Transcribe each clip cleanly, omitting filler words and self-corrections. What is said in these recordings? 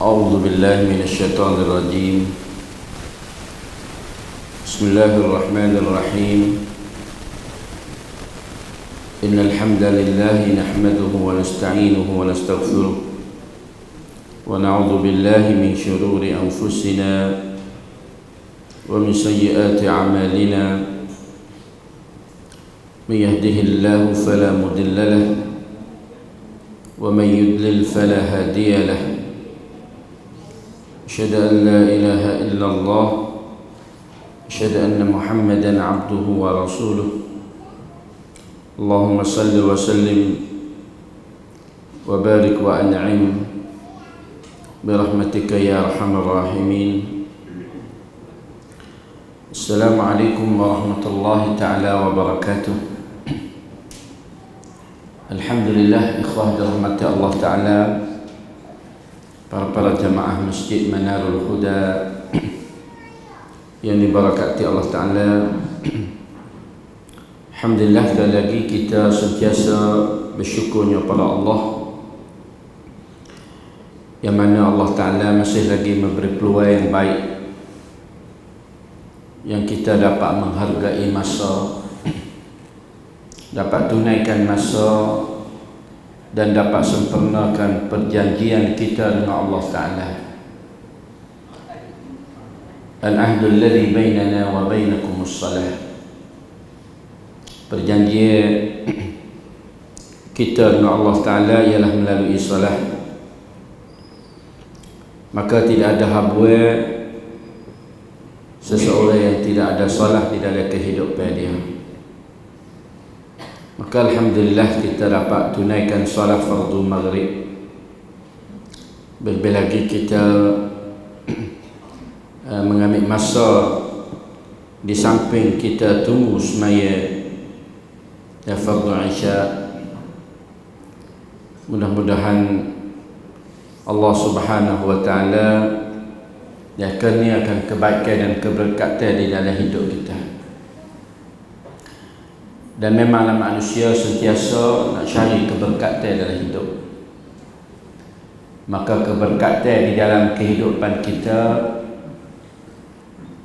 أعوذ بالله من الشيطان الرجيم. بسم الله الرحمن الرحيم. إن الحمد لله نحمده ونستعينه ونستغفره ونعوذ بالله من شرور أنفسنا ومن سيئات أعمالنا. من يهده الله فلا مضل له ومن يضلل فلا هادي له. أشهد أن لا إله إلا الله، أشهد أن محمدا عبده ورسوله. اللهم صل وسلم وبارك وأنعم برحمتك يا أرحم الراحمين. السلام عليكم ورحمة الله تعالى وبركاته. Alhamdulillah, ikhwah dirahmati Allah Ta'ala, para jamaah Masjid Manarul Huda yang dibarakati Allah Ta'ala. Alhamdulillah, sekali lagi kita sentiasa bersyukurnya pada Allah, yang mana Allah Ta'ala masih lagi memberi peluang yang baik, yang kita dapat menghargai masa, dapat tunaikan masa dan dapat sempurnakan perjanjian kita dengan Allah Ta'ala. Al-ahdul ladhi bainana wa bainakumus salah. Perjanjian kita dengan Allah Ta'ala ialah melalui salat. Maka tidak ada habuat seseorang yang tidak ada salat di dalam kehidupan dia. Maka Alhamdulillah kita dapat tunaikan salat fardu maghrib. Lebih lagi kita mengambil masa di samping kita tunggu semaya fardu isya. Mudah-mudahan Allah Subhanahu wa Ta'ala akan kebaikan dan keberkatan di dalam hidup kita. Dan memanglah manusia sentiasa nak cari keberkatan dalam hidup. Maka keberkatan di dalam kehidupan kita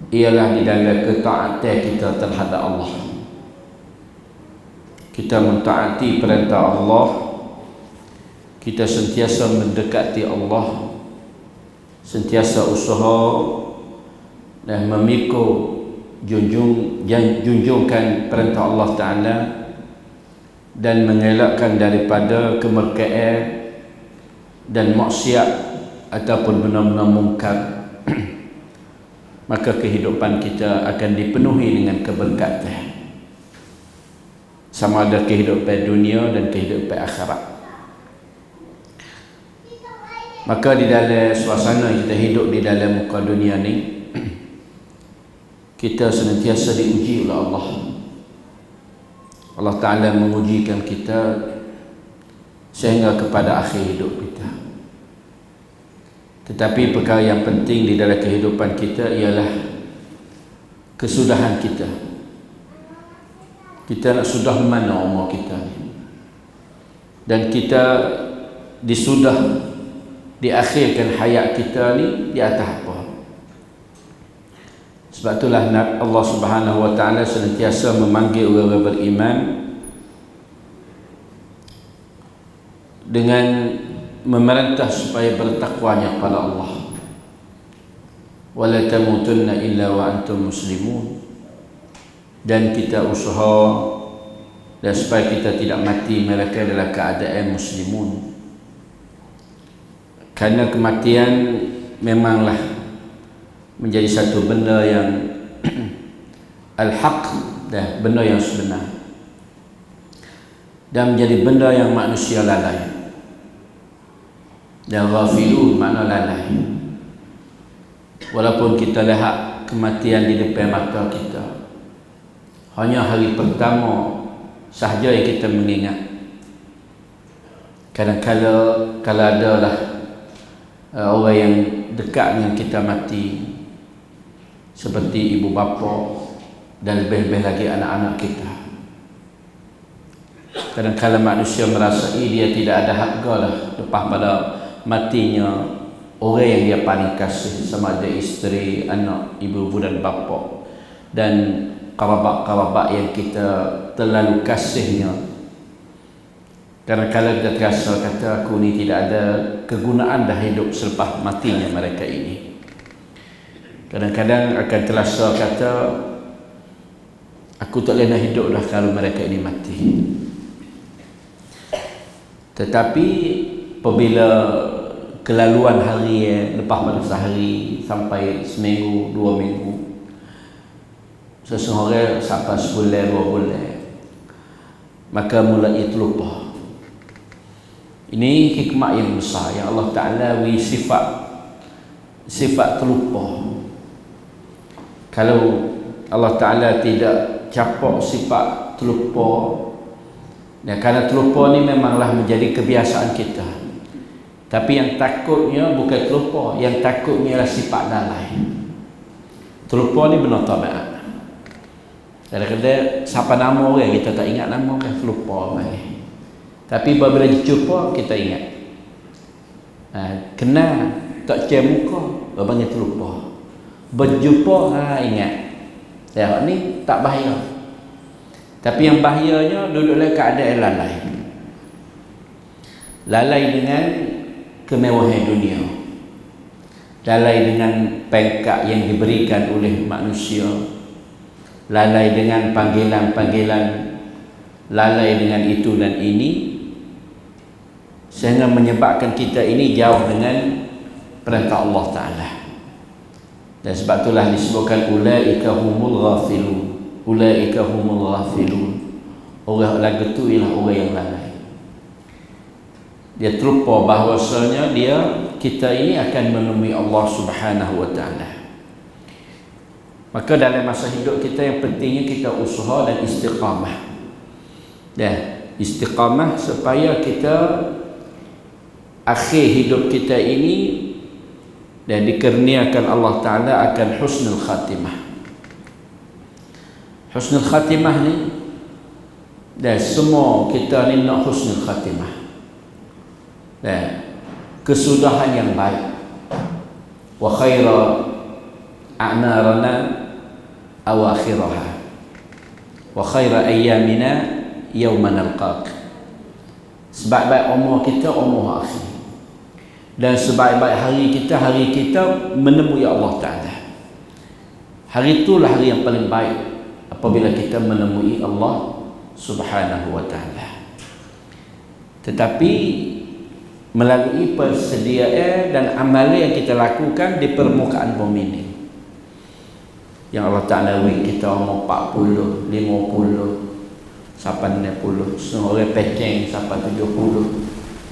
ialah di dalam ketaatan kita terhadap Allah. Kita mentaati perintah Allah, kita sentiasa mendekati Allah, sentiasa usaha dan memikul junjungkan perintah Allah Ta'ala dan mengelakkan daripada kemurkaan dan maksiat ataupun benda-benda mungkar. Maka kehidupan kita akan dipenuhi dengan keberkatan, sama ada kehidupan dunia dan kehidupan akhirat. Maka di dalam suasana kita hidup di dalam muka dunia ni, kita senantiasa diuji oleh Allah. Allah Ta'ala mengujikan kita sehingga kepada akhir hidup kita. Tetapi perkara yang penting di dalam kehidupan kita ialah kesudahan kita. Kita nak sudah mana umur kita ni, dan kita diakhirkan hayat kita ni di atas apa. Sebab itulah Allah Subhanahu wa Ta'ala senantiasa memanggil orang-orang beriman dengan memerintah supaya bertakwanya pada Allah. Wala tamutunna illa wa antum muslimun. Dan kita usaha dan supaya kita tidak mati mereka dalam keadaan muslimun. Kerana kematian memanglah menjadi satu benda yang al-haq, dan benda yang sebenar, dan menjadi benda yang manusia lalai. Dan ghafilun makna lalai. Walaupun kita lihat kematian di depan mata kita, hanya hari pertama sahaja yang kita mengingat. Kadang-kadang kalau adalah orang yang dekat dengan kita mati, seperti ibu bapa dan lebih-lebih lagi anak-anak kita, kadang-kadang manusia merasai dia tidak ada harga lah lepas pada matinya orang yang dia paling kasih, sama ada isteri, anak, ibu dan bapa, dan kerabat-kerabat yang kita terlalu kasihnya. Karena kalau kita terasa kata aku ni tidak ada kegunaan dah hidup selepas matinya mereka ini. Kadang-kadang akan terasa kata aku tak boleh nak hidup dah kalau mereka ini mati. Tetapi apabila kelaluan hari lepas pada sehari sampai seminggu, 2 minggu, seseorang sampai sebulan, 2 bulan, maka mulai terlupa. Ini hikmah yang besar yang Allah Ta'ala beri sifat terlupa. Kalau Allah Ta'ala tidak capak sifat terlupa, ya, karena terlupa ni memanglah menjadi kebiasaan kita. Tapi yang takutnya bukan terlupa, yang takutnya adalah sifat lalai. Terlupa ni benar tabiat. Kadang-kadang siapa nama orang kita tak ingat nama, kan terlupa baik. Tapi bila jumpa kita ingat. Kenal tak cek muka, banyak terlupa. Berjumpa ingat. Ya, ni tak bahaya. Tapi yang bahayanya duduk dalam keadaan lalai. Lalai dengan kemewahan dunia. Lalai dengan pangkat yang diberikan oleh manusia. Lalai dengan panggilan-panggilan, lalai dengan itu dan ini, sehingga menyebabkan kita ini jauh dengan perintah Allah Ta'ala. Dan sebab itulah disebutkan ulaika humul ghafilun. Ulaika humul ghafilun. Orang lagu itu ialah orang yang lalai. Dia terlupa bahawasanya kita ini akan menemui Allah Subhanahu wa Ta'ala. Maka dalam masa hidup kita yang pentingnya kita usaha dan istiqamah. Istiqamah supaya kita akhir hidup kita ini dan dikurniakan Allah Ta'ala akan husnul khatimah. Husnul khatimah ni, dan semua kita ni nak husnul khatimah, kesudahan yang baik. Wa khaira a'narana awakhiraha wa khaira ayyamina yawma nalqaq. Sebaik-baik umur kita umur akhir, dan sebaik-baik hari kita menemui Allah Ta'ala. Hari itulah hari yang paling baik apabila kita menemui Allah Subhanahu wa Ta'ala. Tetapi melalui persediaan dan amalan yang kita lakukan di permukaan bumi ini, yang Allah Ta'ala beri kita umur 40, 50, sampai 60, semua orang peceng sampai 70,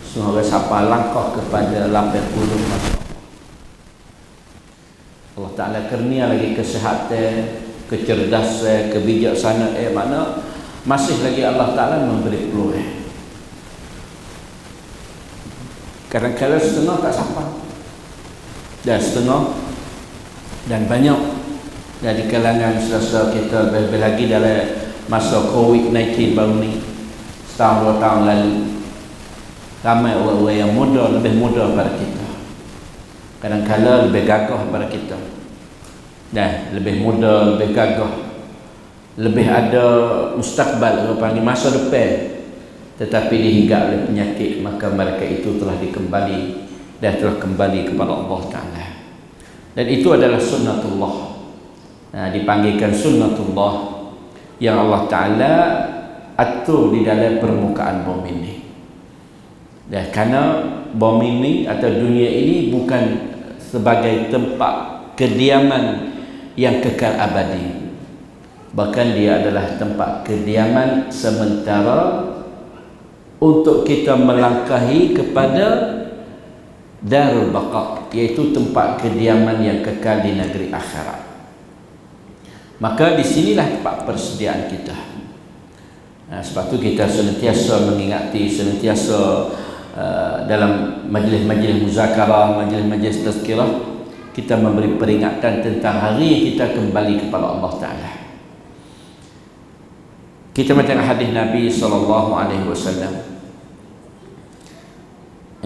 semua orang sampai langkah kepada 80. Allah Ta'ala kurnia lagi kesihatan, kecerdasan, kebijaksanaan, mana masih lagi Allah Ta'ala memberi peluang. Kadang-kadang setengah tak sampai, dan setengah dan banyak dari kalangan saudara kita, lebih lagi dalam masa COVID-19 baru ni, setahun 2 tahun lalu, ramai orang-orang yang muda, lebih muda daripada kita, kadang-kadang lebih gagah daripada kita, dan lebih muda, lebih gagah, lebih ada mustakbal, orang panggil masa depan, tetapi dihinggap oleh penyakit, maka mereka itu telah dikembali dan telah kembali kepada Allah Ta'ala. Dan itu adalah sunnatullah. Dipanggilkan sunnatullah yang Allah Ta'ala atur di dalam permukaan bumi ini. Dan kerana bumi ini atau dunia ini bukan sebagai tempat kediaman yang kekal abadi, bahkan dia adalah tempat kediaman sementara untuk kita melangkahi kepada darul baqa, iaitu tempat kediaman yang kekal di negeri akhirat. Maka di sinilah tempat persediaan kita. Sebab tu kita senantiasa mengingati, senantiasa dalam majlis-majlis muzakarah, majlis-majlis tazkirah, kita memberi peringatan tentang hari kita kembali kepada Allah Ta'ala. Kita baca hadis Nabi SAW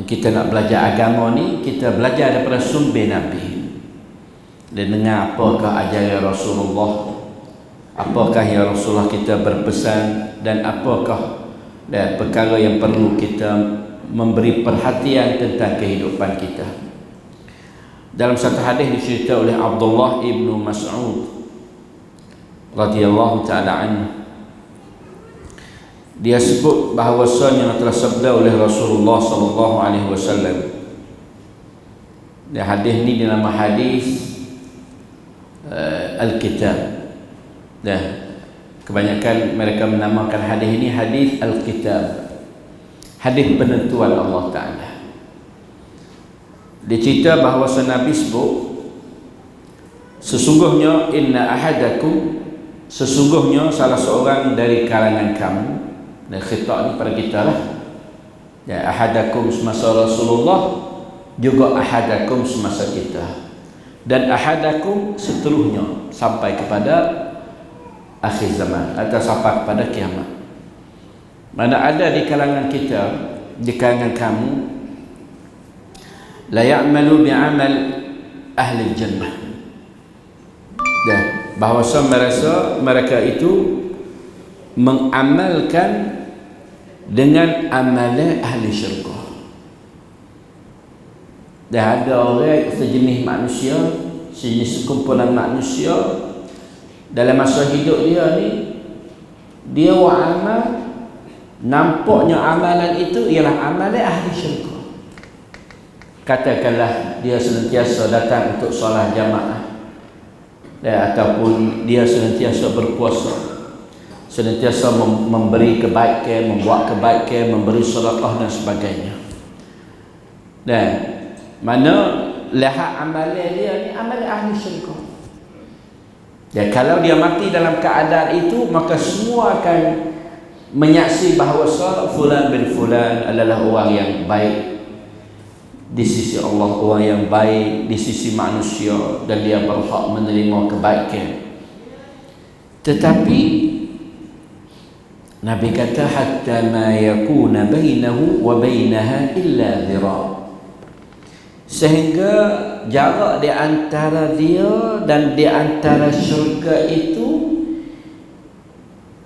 kita nak belajar agama ni, kita belajar daripada sumber Nabi. Dan dengar apakah ajaran Rasulullah, apakah yang Rasulullah kita berpesan, dan apakah perkara yang perlu kita memberi perhatian tentang kehidupan kita. Dalam satu hadis dicerita oleh Abdullah ibnu Mas'ud radhiyallahu ta'ala anhu, dia sebut bahawasanya telah sabda oleh Rasulullah sallallahu alaihi wasallam. Dan hadis ni dinama hadis Al-Kitab. Dan kebanyakan mereka menamakan hadis ini hadis Al-Kitab, hadis penentuan Allah Ta'ala. Dia cerita bahawa Nabi sebut, sesungguhnya inna ahadakum, sesungguhnya salah seorang dari kalangan kamu. Dan khitab ni pada kita lah. Ya, ahadakum semasa Rasulullah, juga ahadakum semasa kita, dan ahadakum seterusnya sampai kepada akhir zaman atau sampai kepada kiamat. Mana ada di kalangan kita, di kalangan kamu, la ya'malu bi'amal ahli jannah, dan bahawa mereka itu mengamalkan dengan amalan ahli syurga. Dan ada orang sejenis manusia, sejenis sekumpulan manusia dalam masa hidup dia ni, dia buat amal, nampaknya amalan itu ialah amalan ahli syurga. Katakanlah dia senantiasa datang untuk solat jamaah, ataupun dia senantiasa berpuasa, senantiasa memberi kebaikan, membuat kebaikan, memberi sedekah dan sebagainya. Dan mana lihat amalan dia ni amalan ahli syurga. Ya, kalau dia mati dalam keadaan itu, maka semua akan menyaksi bahawa fulan bin fulan adalah orang yang baik di sisi Allah, orang yang baik di sisi manusia, dan dia berhak menerima kebaikan. Tetapi Nabi kata hatta ma yakuna bainahu wa bainaha illa dhira', sehingga jarak di antara dia dan di antara syurga itu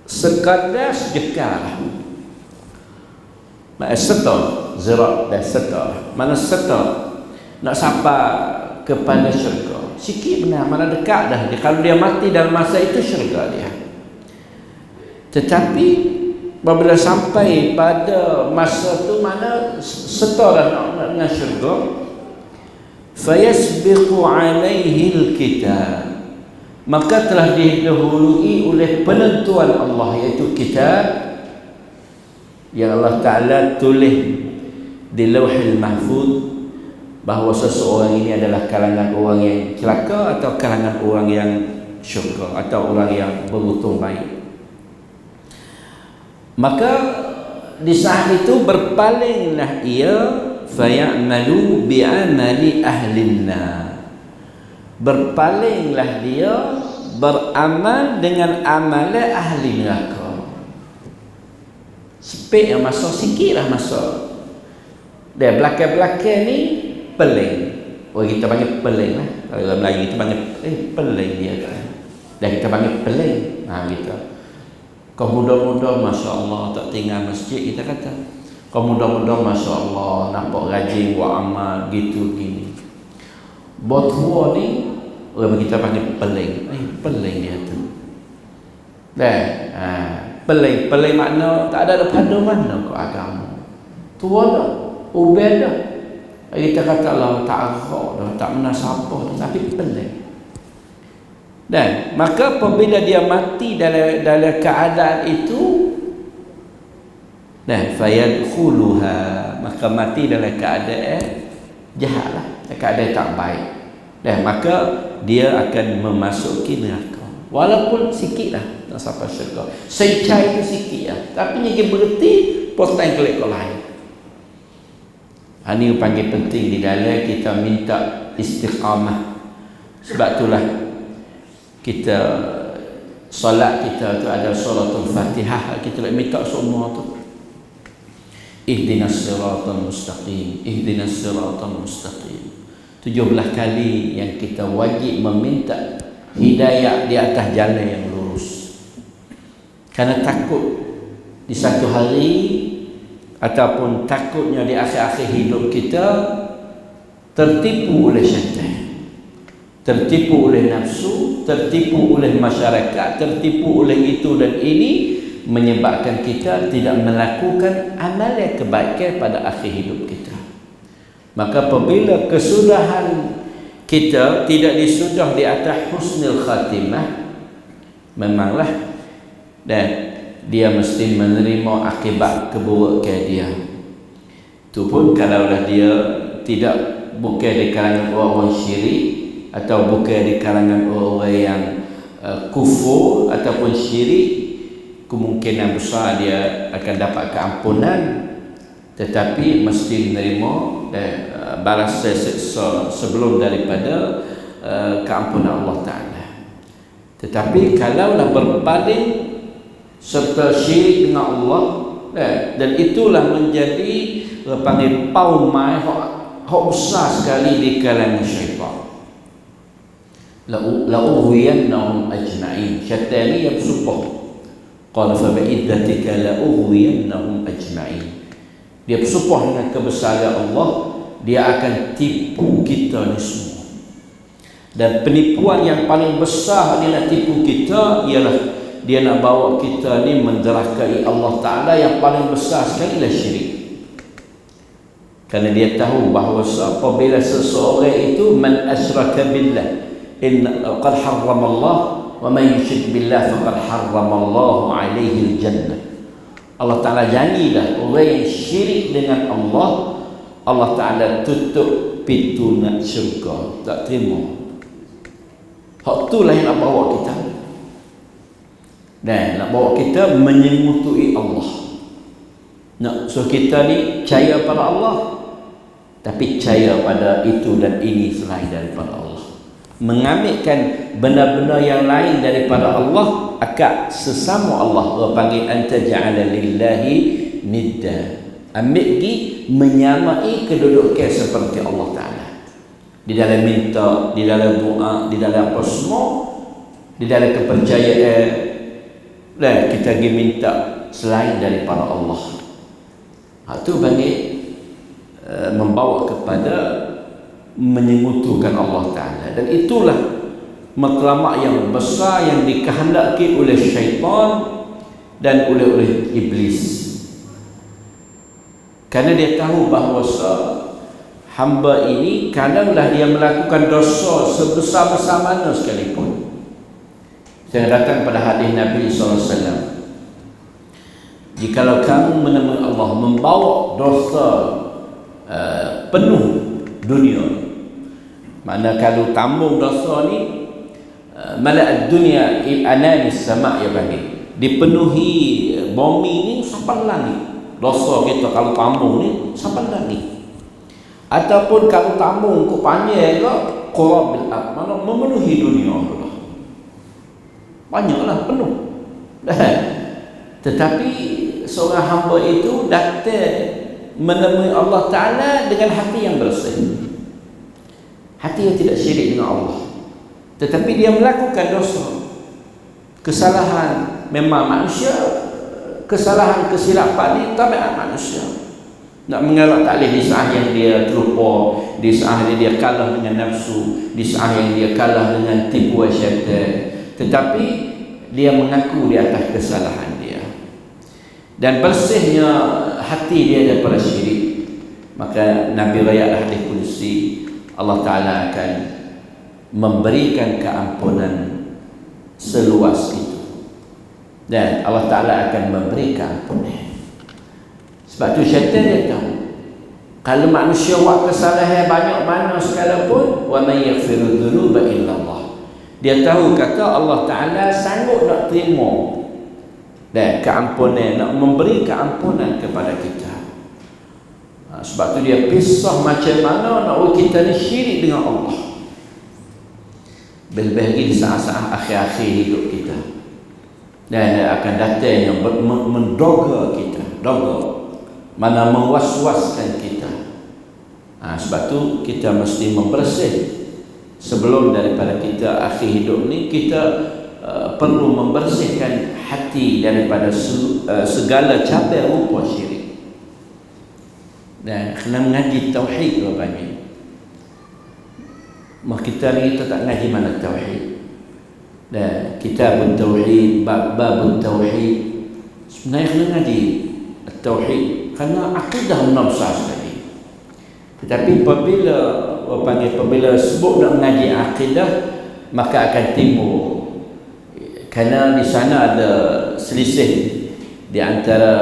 sekadar sejekar. Setar, zira' dan setar. Mana setar nak sampai kepada syurga sikit benar, mana dekat dah dia. Kalau dia mati dalam masa itu, syurga dia. Tetapi apabila sampai pada masa tu, mana setar dah nak dengan syurga, fayasbiqu alaihi alkitab, maka telah didahului oleh penentuan Allah, iaitu kitab yang Allah Ta'ala tulis di Lauhul Mahfuz bahawa seseorang ini adalah kalangan orang yang celaka atau kalangan orang yang syurga atau orang yang beruntung baik. Maka di saat itu berpalinglah ia, fayamalu bi'amali ahlinna, berpalinglah dia beramal dengan amalan ahli neraka. Sepik yang masuk, sikit lah masuk. Dia belakang-belakang ni peling. Orang kita panggil peling lah. Kalau orang Melayu kita panggil peling dia kan. Dan kita panggil peling. Gitu. Kau muda-muda Masya Allah tak tinggal masjid, kita kata. Kau muda-muda Masya Allah nampak rajin buat amal gitu gini. Buat tua ni orang kita panggil peling. Peling dia tu. Peling makna tak ada pada mana kau agama. Tua dah, ubed dah. Kita kata lah tak arak dah, tak menasabah dah, tapi peling. Dan maka apabila dia mati dalam keadaan itu, dan fayadkhuluha, maka mati dalam keadaan jahatlah, keadaan tak baik. Dan maka dia akan memasuki neraka. Walaupun sikit lah tak sampai syurga. Secai itu sikit lah, tapi yang berarti potong kelek kau lain. Ini panggil penting di dalam kita minta istiqamah. Sebab itulah kita solat kita tu ada suratul Fatihah, kita nak minta semua tu. Ihdinas siratal mustaqim, ihdinas siratal mustaqim. 17 kali yang kita wajib meminta hidayah di atas jalan yang lurus. Karena takut di satu hari ataupun takutnya di akhir-akhir hidup kita tertipu oleh syaitan, tertipu oleh nafsu, tertipu oleh masyarakat, tertipu oleh itu dan ini, menyebabkan kita tidak melakukan amalan kebaikan pada akhir hidup kita. Maka apabila kesudahan kita tidak disudah di atas husnul khatimah, memanglah dan dia mesti menerima akibat keburukan dia. Itu pun kalaulah dia tidak bukan di kalangan orang syirik atau bukan di kalangan orang yang kufur ataupun syirik, kemungkinan besar dia akan dapat keampunan, tetapi mesti menerima balas seksa sebelum daripada keampunan Allah Ta'ala. Tetapi kalaulah berpaling serta syirik dengan Allah, dan itulah menjadi panggil paumai hak besar sekali di kalangan syaitan. La'ughwiyannahum ajma'in. Syaitan ni yang bersumpah, qala fa bi'iddatika la'ughwiyannahum ajma'in. Dia bersumpah dengan kebesaran Allah, dia akan tipu kita ni semua. Dan penipuan yang paling besar dia nak tipu kita ialah dia nak bawa kita ni menderhakai Allah Ta'ala. Yang paling besar sekali lah syirik. Kerana dia tahu bahawa apabila seseorang itu man asyraka billah qad harrama Allah wa man yusyrik billah faqad harrama Allah alaihi al-jannah. Allah Ta'ala janjilah orang yang syirik dengan Allah, Allah Ta'ala tutup pintu nak syurga, tak terima. Hak itulah yang nak bawa kita, dan nak bawa kita menyemutui Allah. Nak so kita ni percaya pada Allah, tapi percaya pada itu dan ini selain daripada Allah. Mengambilkan benda-benda yang lain daripada Allah, akak sesama Allah. Dia panggil anta ja'ala lillahi nidda. Ambil pergi menyamai kedudukan seperti Allah Ta'ala. Di dalam minta, di dalam doa, di dalam apa semua, di dalam kepercayaan, dan kita pergi minta selain daripada Allah. Itu panggil membawa kepada menyengutukan Allah Ta'ala. Dan itulah matlamat yang besar yang dikehendaki oleh syaitan dan oleh iblis. Kerana dia tahu bahawa hamba ini kalaulah dia melakukan dosa sebesar-besar mana sekalipun. Saya datang pada hadis Nabi SAW, jikalau kamu menemui Allah membawa dosa penuh dunia, mana kalau tambung dosa ni mala'ad dunia ananis sama' ya bagi, dipenuhi bumi ni sampai langit. Dosa kita kalau tambung ni sampai langit. Ataupun kalau tambung ku panjang ke qurabil ard, mana memenuhi dunia tu. Banyaklah, penuh. Tetapi seorang hamba itu datang menemui Allah Ta'ala dengan hati yang bersih, hati yang tidak syirik dengan Allah, tetapi dia melakukan dosa, kesalahan. Memang manusia, kesalahan kesilapan ini tabiat manusia. Nak mengelak tak boleh di saat yang dia terlupa, di saat yang dia kalah dengan nafsu, di saat yang dia kalah dengan tipuan syaitan. Tetapi dia mengaku di atas kesalahan dia dan bersihnya hati dia daripada syirik, maka Nabi Raya hadis kursi, Allah Ta'ala akan memberikan keampunan seluas itu, dan Allah Ta'ala akan memberikan ampunan. Sebab tu syaitan dia tahu kalau manusia buat kesalahan banyak mana sekalipun, wa may yaghfiru dzunuba illa Allah. Dia tahu kata Allah Ta'ala sanggup nak terima dan keampunan, nak memberi keampunan kepada kita. Sebab tu dia pisah macam mana nak kita ni syirik dengan Allah. Lebih-lebih di saat-saat akhir-akhir hidup kita, dan akan datang yang mendoga kita, doga mana mewas-waskan kita. Sebab tu kita mesti membersih sebelum daripada kita akhir hidup ni. Kita perlu membersihkan hati daripada segala cabai rupa syirik. Dan kena mengaji tauhid rupanya. Kita ni kita tak ngaji mana tauhid. Dan kitab tauhid, bab tauhid, sebenarnya kena ngaji tauhid kerana akidah benar besar sekali. Tetapi apabila sebut nak mengaji akidah, maka akan timbul, kerana di sana ada selisih di antara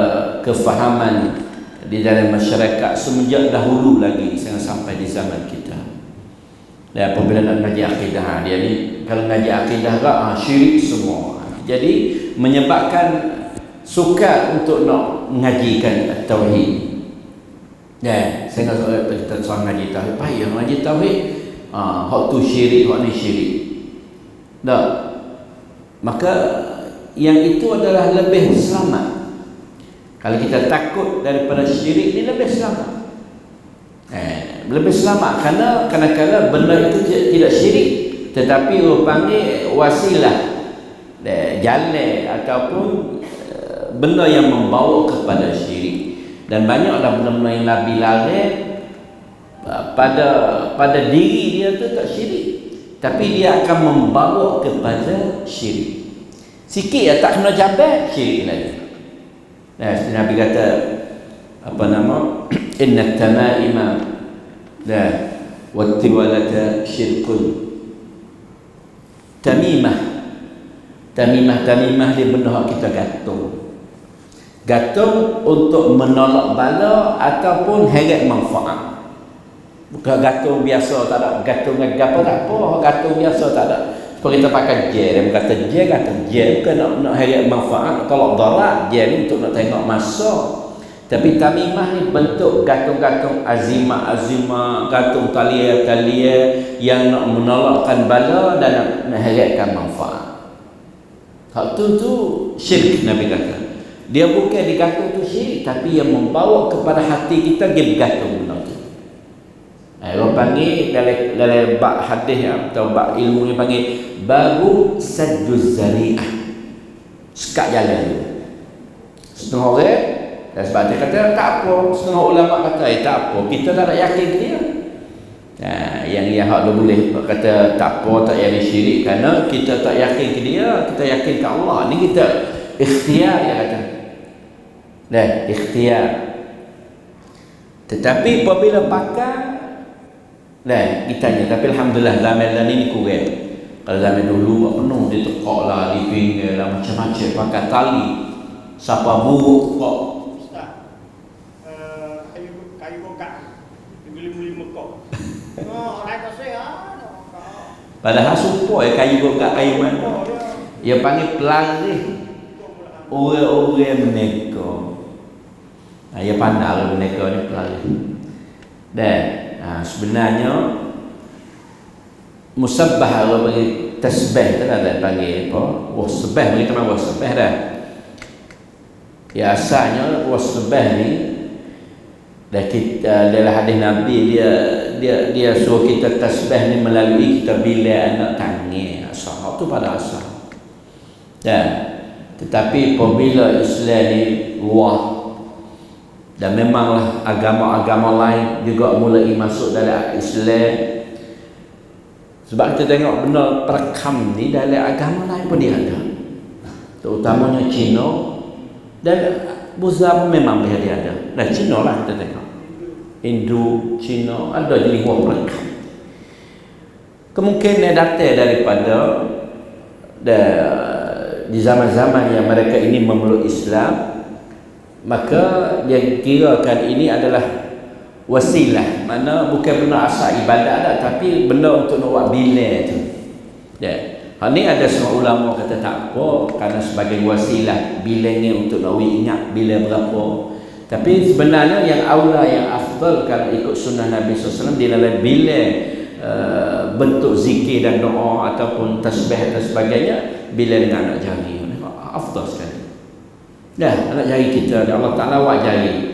kefahaman di dalam masyarakat semenjak dahulu lagi sampai di zaman kita. Dan apabila nak ngaji akidah, dia ni kalau ngaji akidah syirik semua. Jadi menyebabkan sukar untuk nak mengajikan tauhid. Ya, saya nak kita soal ngaji tauhid. Payah ngaji tauhid. Hak tu syirik, hak ni syirik. Tak. Maka yang itu adalah lebih selamat. Kalau kita takut daripada syirik ni lebih selamat. Lebih selamat kerana kadang-kadang benda itu tidak syirik, tetapi orang panggil wasilah, jalan ataupun benda yang membawa kepada syirik. Dan banyaklah benda-benda yang Nabi larang pada diri dia tu tak syirik, tapi dia akan membawa kepada syirik. Sikit tak kena cabai, syirik lagi. Nabi kata inna tamaima wattiwalata syirkun. Tamimah dia benda kita gantung untuk menolak bala ataupun heret manfaat. Bukan gantung biasa, tak ada gantung dengan apa, tak apa, gantung biasa tak ada. Seperti kita pakai gel, dia kata gel bukan nak heret manfaat, kalau darat gel ni untuk nak tengok masa. Tapi tamimah ni bentuk gantung-gantung azimah, gantung talia yang nak menolakkan bala dan nak mengheratkan manfaat. Hak tu syirik. Nabi kata dia bukan digantung tu syirik, tapi yang membawa kepada hati kita dia bergantung benda tu. Orang panggil dalam bab hadis atau bab ilmu ni panggil babu sadduz zari'ah, sekat jalan tu. Setengah orang, dan sebab dia kata tak apa, setengah ulama kata tak apa, kita tak ada yakin dia. Yang hak dia boleh kata tak apa, tak yakin syirik, kerana kita tak yakin ke dia, kita yakin ke Allah. Ni kita ikhtiar, dia kata. Ikhtiar. Tetapi apabila pakai, kita tanya, tapi alhamdulillah zaman ni kurang. Kalau zaman dulu penuh dia tekak lah, di pinggir lah, macam-macam pakai tali. Siapa buruk kok kayu kokak 55 kok. Orang kose padahal supaya kayu kokak kayu mana. Dia panggil pelarih. Orang-orang meneka. Dia pandai meneka ni pelarih. Dan sebenarnya musabbah kalau bagi tasbih tu ada panggil apa? Wasbah, kita mahu wasbah dah. Ya asalnya wasbah ni dalam hadis Nabi dia suruh kita tasbih ni melalui kita bila anak tangan. Asal tu pada asal. Tetapi apabila Islam ni luah dan memanglah agama-agama lain juga mulai masuk dalam Islam. Sebab kita tengok benda perekam ni dalam agama lain pun dia ada. Terutamanya Cina dan Buddha pun memang dia ada. Dan Cina lah kita tengok. Hindu, Cina ada jadi perekam. Kemungkinan datang daripada di zaman-zaman yang mereka ini memeluk Islam, maka yang kirakan ini adalah wasilah, mana bukan benda asal ibadat dah, tapi benda untuk nak buat bila tu. Hal ni ada semua ulama kata tak apa, kerana sebagai wasilah bila ni untuk nak ingat bila berapa. Tapi sebenarnya yang aula, yang afdal kalau ikut sunnah Nabi SAW di dalam bila bentuk zikir dan doa ataupun tasbih dan sebagainya bila dengan anak jari, afdal sekali. Anak jari kita Allah Ta'ala buat jari.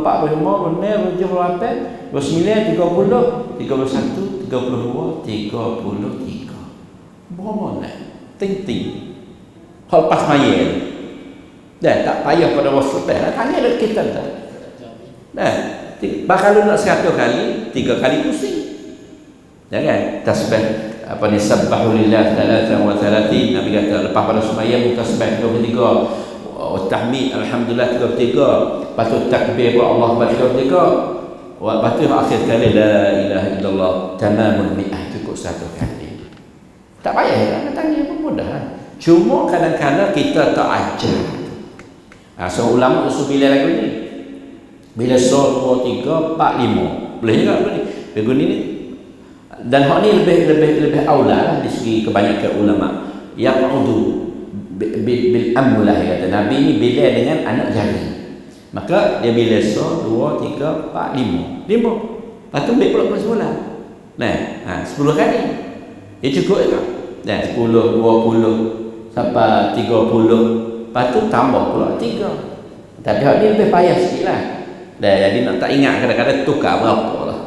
24, 25, 26, 27, 28, 29, 30, 31, 32, 33. Berapa nak? Ting-ting. Hal pas mayel. Dah tak payah pada wasut dah. Tanya dekat kita dah. Dah. Bakal nak 100 kali, 3 kali pusing. Jangan tasbih apa ni sabbahu lillah 33. Nabi kata lepas pada sembahyang tasbih 23. Tahmid alhamdulillah 33. Patut takbir Allah Akbar 33. Lepas tu akhir kali la ilaha illallah tamamul mi'ah, cukup 1 kali. Tak payah nak tanya pun mudah. Cuma kadang-kadang kita tak ajar. So ulama usul bila lagu ni. Bila so 2 3 4 5. Boleh juga lagu ni. Dan hak ni lebih aula lah di segi kebanyakan ulama. Yaqudu bil amlah kata Nabi ni bila dengan anak jari. Maka dia bila so 2 3 4 5. 5. Lepas tu ambil pula semula. Nah, 10 kali. Dia cukup tak? Dah 10, 20 sampai 30. Lepas tu tambah pula 3. Tapi hak ni lebih payah sikitlah. Dah jadi nak tak ingat kadang-kadang tukar berapa lah.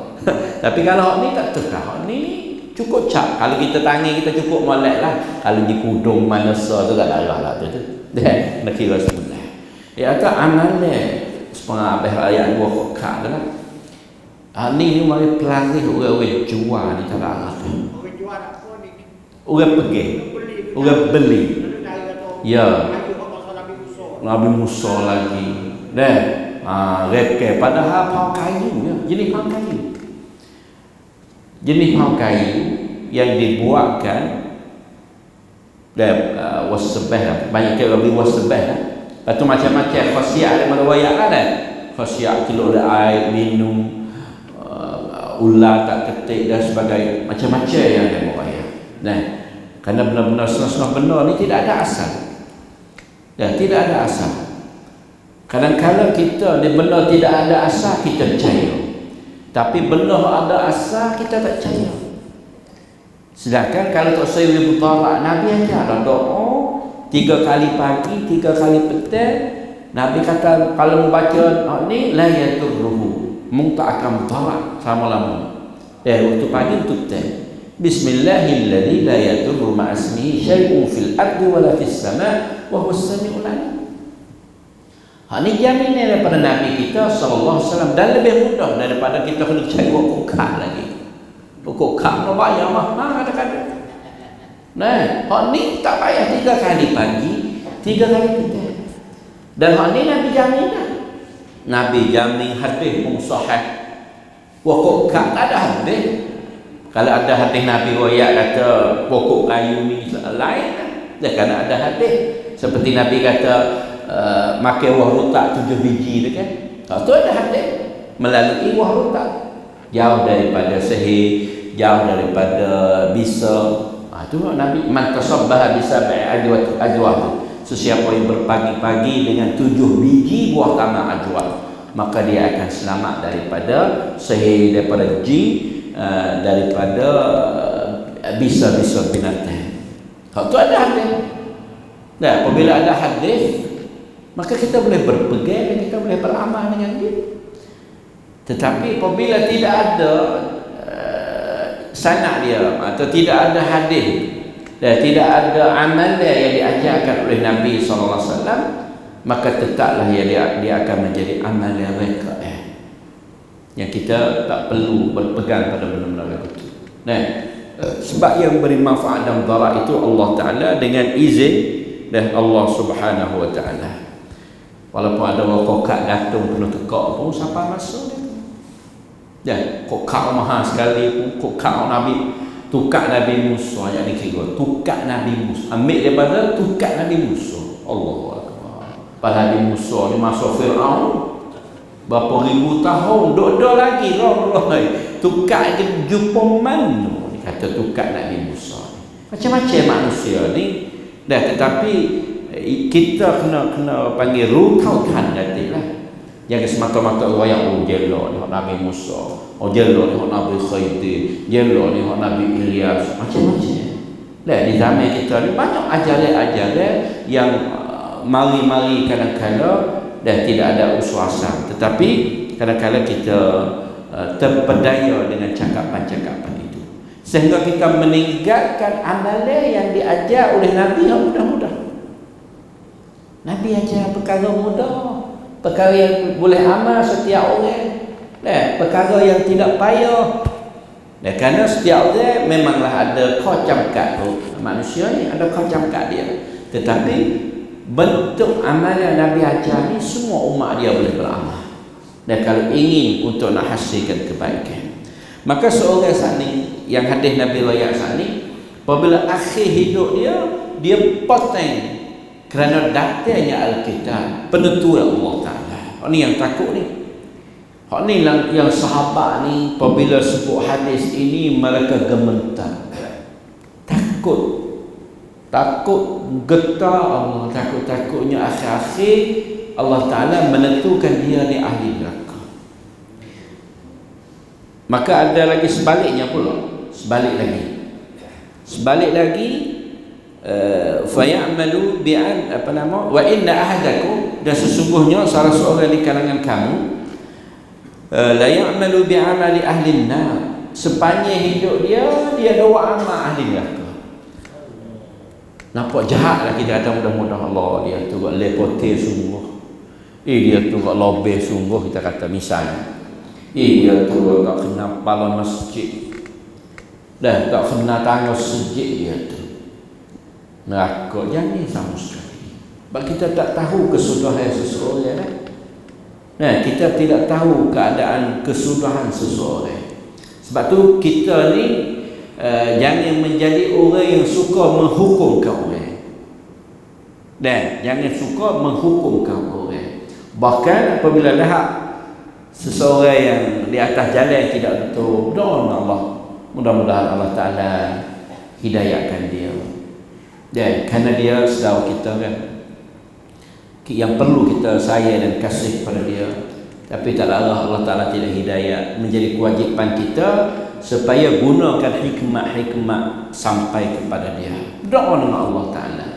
Tapi kalau hak ni tak tukar. Hak ni cukup cap. Kalau kita tangi kita cukup molek lah. Kalau di kudung manasa tu tak darah lah tu. Dah nak kira sebelah. Ya kata amalnya setengah habis ayat 2 kok tu lah. Ni mari pelangi orang jual di tanah Allah tu. Orang jual apa ni? Orang pergi. Orang beli. Ya. Nabi Musa lagi. Dah. Reke padahal pau kayu ya. Jenis pau kayu. Jenis pau kayu yang dibuatkan dan wasbah banyak orang beli wasbah lah. Lepas tu macam-macam khasiat ada mana wayak ada. Khasiat kilo air minum ular tak ketik dan sebagainya. Macam-macam yang ada wayak. Nah, kerana benar-benar senang-senang benar ni tidak ada asal. Dan tidak ada asal. Kadang-kadang kita ni benar tidak ada asal kita percaya. Tapi benar ada asal kita tak percaya. Sedangkan kalau tak saya boleh bertolak Nabi ajar doa 3 kali pagi, 3 kali petang. Nabi kata kalau membaca ni la yaturruhu, mung tak akan bertolak selama-lamanya. Waktu pagi untuk petang. Bismillahilladzi la yadurru ma'asmihi syai'un fil ardi wala fis sama' wa huwas sami'ul 'alim. Ini jaminan daripada Nabi kita SAW dan lebih mudah daripada kita kena cari kokak lagi. Kokak nak bayar mah kadang-kadang. Nah, hak ni tak payah 3 kali pagi, 3 kali petang. Dan hak ni Nabi jaminan. Nabi jamin hadis pun sahih. Kokak tak ada hadis. Kalau ada hadis Nabi riwayat kata pokok kayu ni lain, dia kan ada hadis. Seperti Nabi kata makan wah rutak 7 biji tu kan. Tu ada hadis melalui wah rutak. Jauh daripada sihir, jauh daripada bisa. Tu Nabi man tasabbaha bi sab'i ajwah. Sesiapa yang berpagi-pagi dengan 7 biji buah tamar ajwa, maka dia akan selamat daripada sihir, daripada jin, daripada bisa-bisa binatang. Hak tu ada hadis. Dan apabila ada hadis, maka kita boleh berpegang dan kita boleh beramal dengan dia. Tetapi apabila tidak ada sanad dia atau tidak ada hadis dan tidak ada amalan yang diajarkan oleh Nabi SAW, maka tetaplah dia akan menjadi amalan mereka yang kita tak perlu berpegang pada benda-benda itu. Nah, sebab yang beri manfaat dan darat itu Allah Ta'ala dengan izin dan Allah Subhanahu Wa Ta'ala. Walaupun ada orang kokak gantung penuh tekak pun sampai masuk dia. Ya, kokak mahal sekali pun, kokak Nabi, tukar Nabi Musa yang dikira, tukar Nabi Musa, ambil daripada tukar Nabi Musa. Allahu Akbar. Pada Nabi Musa ni masa Fir'aun berapa ribu tahun dok lagi Allah. Tukar ke jumpa mana ni kata tukar Nabi Musa. Macam-macam manusia ni. Dah, tetapi kita kena panggil rutaukan nantilah. Jangan semata-mata orang yang jelo ni Nabi Musa, jelo ni Nabi Khidir, jelo ni Nabi Ilyas, macam-macam. Dah, di zaman kita ni banyak ajaran-ajaran yang mari-mari kadang-kadang dah tidak ada usul asam, tetapi kadang-kadang kita terpedaya dengan cakapan-cakapan itu, sehingga kita meninggalkan amalan yang diajar oleh Nabi yang mudah-mudah. Nabi ajar perkara mudah, perkara yang boleh amal setiap orang, perkara yang tidak payah. Dan kerana setiap orang memanglah ada kocam kat manusia ni, ada kocam kat dia, tetapi bentuk amalan Nabi ajar ni semua umat dia boleh beramal. Dan kalau ingin untuk nak hasilkan kebaikan, maka seorang saat ni yang hadis Nabi riwayat saat ni, apabila akhir hidup dia potong kerana datangnya Alkitab, penentuan Allah Ta'ala. Ini yang takut ni. Hak ni yang sahabat ni apabila sebut hadis ini mereka gemetar. Takut getar Allah, takutnya akhir-akhir Allah Ta'ala menentukan dia ni ahli neraka. Maka ada lagi sebaliknya pula. Sebalik lagi fayamalu bi'an wa inna ahadakum, dan sesungguhnya salah seorang di kalangan kamu la ya'malu bi'amali ahli nar, sepanjang hidup dia ada buat amal ahli neraka. Nampak jahat lah kita kata mudah-mudah Allah dia tu buat lepote sungguh, dia tu buat lobeh sungguh, kita kata misalnya dia tu tak kena palang masjid, dah tak kena tangga masjid dia tu neraka. Jangan sama sekali. Sebab kita tak tahu kesudahan seseorang. Kita tidak tahu keadaan kesudahan seseorang. Sebab tu kita ni jangan menjadi orang yang suka menghukumkan orang. Dan jangan suka menghukumkan orang. Bahkan apabila lihat seseorang yang di atas jalan tidak betul, doa Allah, mudah-mudahan Allah Ta'ala hidayahkan dia. Dan kerana dia saudara kita kan, yang perlu kita sayang dan kasih kepada dia, tapi tak ada Allah Ta'ala tidak hidayah. Menjadi kewajipan kita supaya gunakan hikmat sampai kepada dia. Doa dengan Allah Ta'ala.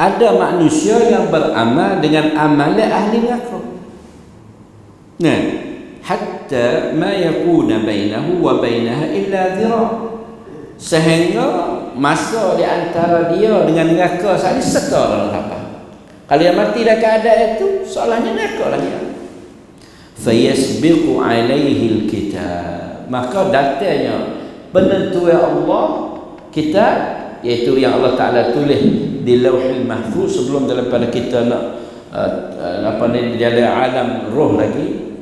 Ada manusia yang beramal dengan amalan ahli neraka. Hatta ma yakuna bainahu wa bainaha illa dhira', sehingga masa di antara dia dengan neraka saat ini serta dalam apa. Kalau dia mati dah keadaan itu, soalannya neraka lah dia. Fayasbiqu alaihi alkitab, maka datanya penentuan Allah kitab, iaitu yang Allah Ta'ala tulis di Lauhul Mahfuz sebelum daripada kita nak di dalam alam roh lagi,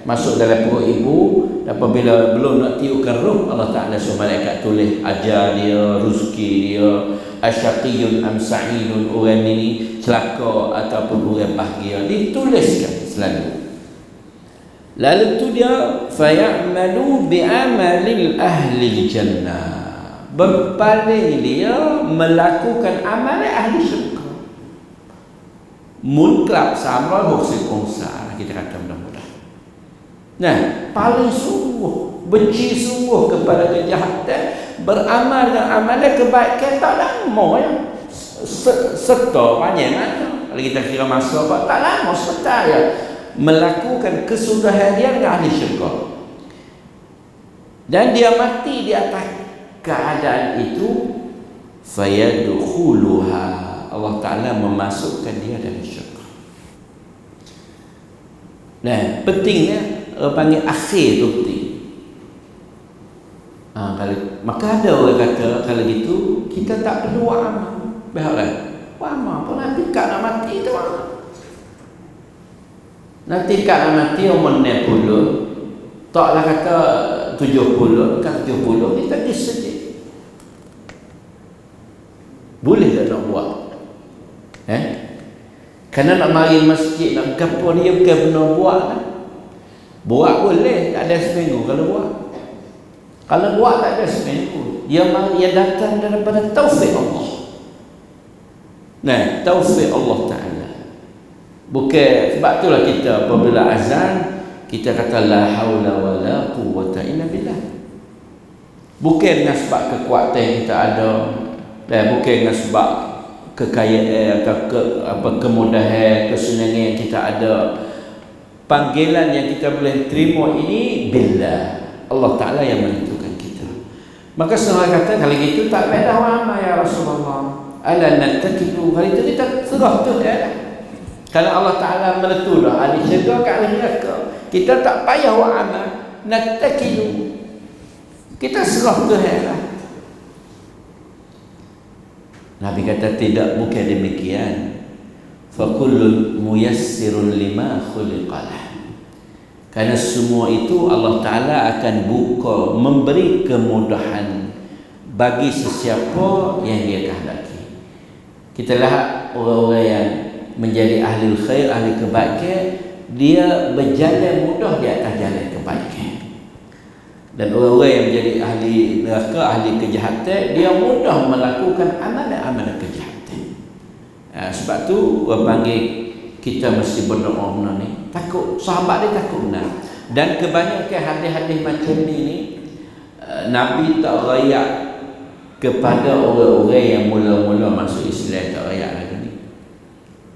masuk dalam perut ibu. Apabila belum nak tiupkan roh, Allah Ta'ala suruh malaikat tulis ajar dia, rezeki dia, asyaqiyun am sa'idun, orang ini celaka ataupun orang bahagia, dituliskan selalu. Lalu tu dia fayamalu bi'amalil ahli jannah, berpaling dia melakukan amalan ahli syurga. Munklap sama huksin unsa, kita kata mudah-mudah. Nah, paling sungguh, benci sungguh kepada kejahatan, beramal dengan amalan kebaikan tak lama ya. Serta banyak mana. Kalau kita kira masa tak lama serta ya. Melakukan kesudahan dia dengan ahli syurga. Dan dia mati di atas keadaan itu, fayadkhuluha, Allah Ta'ala memasukkan dia dalam syurga. Nah, pentingnya panggil akhir tu penting. Maka ada orang kata kalau gitu kita tak perlu amal. Baiklah, amal pun nanti kat nak mati tu. Nanti kat nak mati umur 60, taklah kata 70, kan 70 kita pergi sedih. Boleh tak nak buat? Kerana nak mari masjid, nak gapo dia bukan benar buat kan? Buat boleh, tak ada seminggu kalau buat. Kalau buat tak ada seminggu. Dia datang daripada taufik Allah. Nah, taufik Allah Ta'ala. Bukan, sebab itulah kita apabila azan kita kata la haula wala quwwata illa billah. Bukan dengan sebab kekuatan yang kita ada, dan bukan dengan sebab kekayaan atau kemudahan, kesenangan yang kita ada. Panggilan yang kita boleh terima ini billah, Allah Ta'ala yang menentukan kita. Maka setengah kata kalau gitu tak payah amal ya Rasulullah. Ala nattakilu, kalau itu kita serah tu ya. Kalau Allah Ta'ala menentu dah ahli syurga ke ahli neraka, kita tak payah buat amal, nattakilu, kita serah Tuhan lah. Nabi kata tidak, bukan demikian. Fakullun muyassirun lima khuliqalah. Karena semua itu Allah Ta'ala akan buka, memberi kemudahan bagi sesiapa yang dia kehendaki. Kita lihat orang-orang yang menjadi ahli khair, ahli kebaikan, dia berjalan mudah di atas jalan kebaikan. Dan orang-orang yang menjadi ahli neraka, ahli kejahatan, dia mudah melakukan amalan-amalan kejahatan. Sebab tu orang panggil kita mesti berdoa benar ni. Takut, sahabat dia takut benar. Dan kebanyakan hadis-hadis macam ni Nabi tak rayak kepada orang-orang yang mula-mula masuk Islam, tak rayak lagi ni.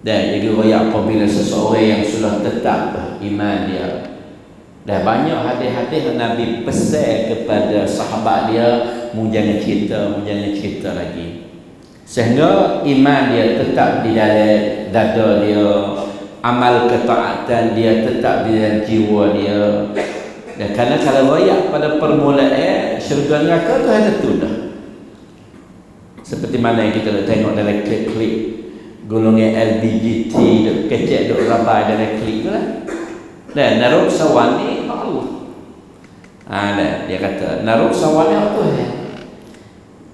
Dan jadi rayak apabila seseorang yang sudah tetap iman dia. Dan banyak hadis-hadis Nabi pesan kepada sahabat dia, mu jangan cerita lagi. Sehingga iman dia tetap di dalam dada dia, amal ketaatan dia tetap di dalam jiwa dia. Dan kerana kalau royak pada permulaan syurga neraka tu ada tu dah. Seperti mana yang kita tengok dalam klip-klip golongan LGBT duk kecek duk rabai dalam klip tu lah. Dan naruk sawani Allah. Dia kata naruk sawani apa ya?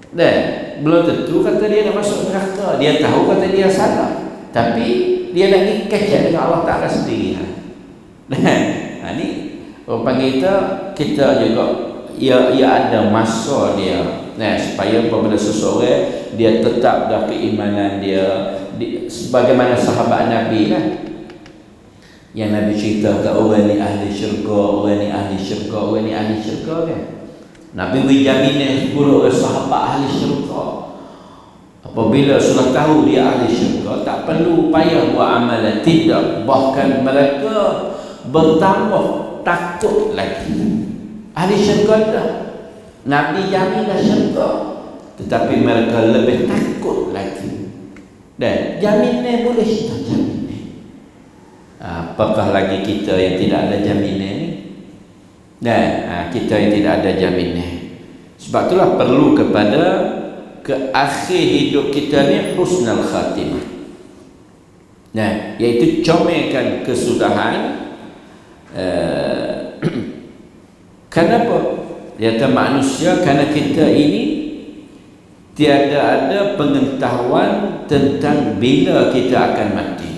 Dan belum tentu kata dia nak masuk neraka. Dia tahu kata dia salah, tapi dia nak kecek dengan Allah Ta'ala sendiri. Ni orang panggil kita juga ia ada masa dia. Supaya apabila seseorang dia tetap dah keimanan dia sebagaimana sahabat Nabi lah. Yang Nabi cerita kat orang ni ahli syurga, orang ni ahli syurga, orang ni ahli syurga kan. Nabi beri jaminan 10 orang sahabat ahli syurga. Apabila sudah tahu dia ahli syurga, tak perlu payah buat amalan, tidak, bahkan mereka bertambah takut lagi. Ahli syurga dah, Nabi jamin dah syurga, tetapi mereka lebih takut lagi. Dan jaminan boleh kita jamin. Apakah lagi kita yang tidak ada jaminan ni? Dan kita yang tidak ada jaminan. Sebab itulah perlu kepada ke akhir hidup kita ni husnul khatimah. Iaitu comelkan kesudahan. Kenapa? Dia kata manusia, kerana kita ini tiada ada pengetahuan tentang bila kita akan mati.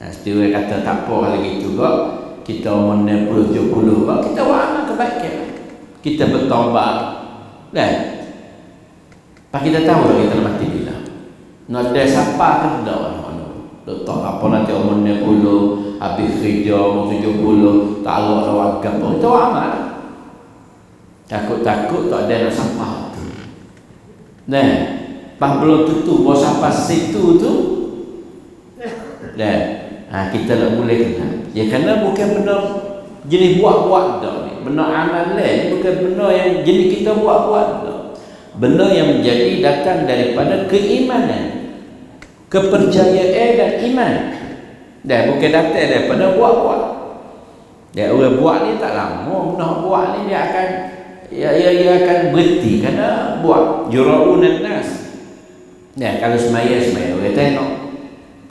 Seperti orang kata tak apa lagi tu kok, kita umur 60 70 kok, kita buat amal kebaikan, kita bertaubat. Pak kita tahu lah kita mati bila. Nak ada siapa kan dah orang. Tak apa nanti umurnya 10, habis kerja umur 70, tak ada warga pun itu amal. Takut-takut tak ada nak sampah. Nah, pas belum tutup bos sampah situ tu. Dan kita nak boleh kena. Ya kerana bukan benar jenis buat-buat dah ni. Benar amal lain bukan benar yang jenis kita buat-buat dah. Benar yang menjadi datang daripada keimanan, kepercayaan dan iman. Dan bukan datang daripada buat-buat. Dan orang buat ni tak lama nak buat ni dia akan akan berhenti kerana buat jura'unan nas. Dan kalau semaya orang tengok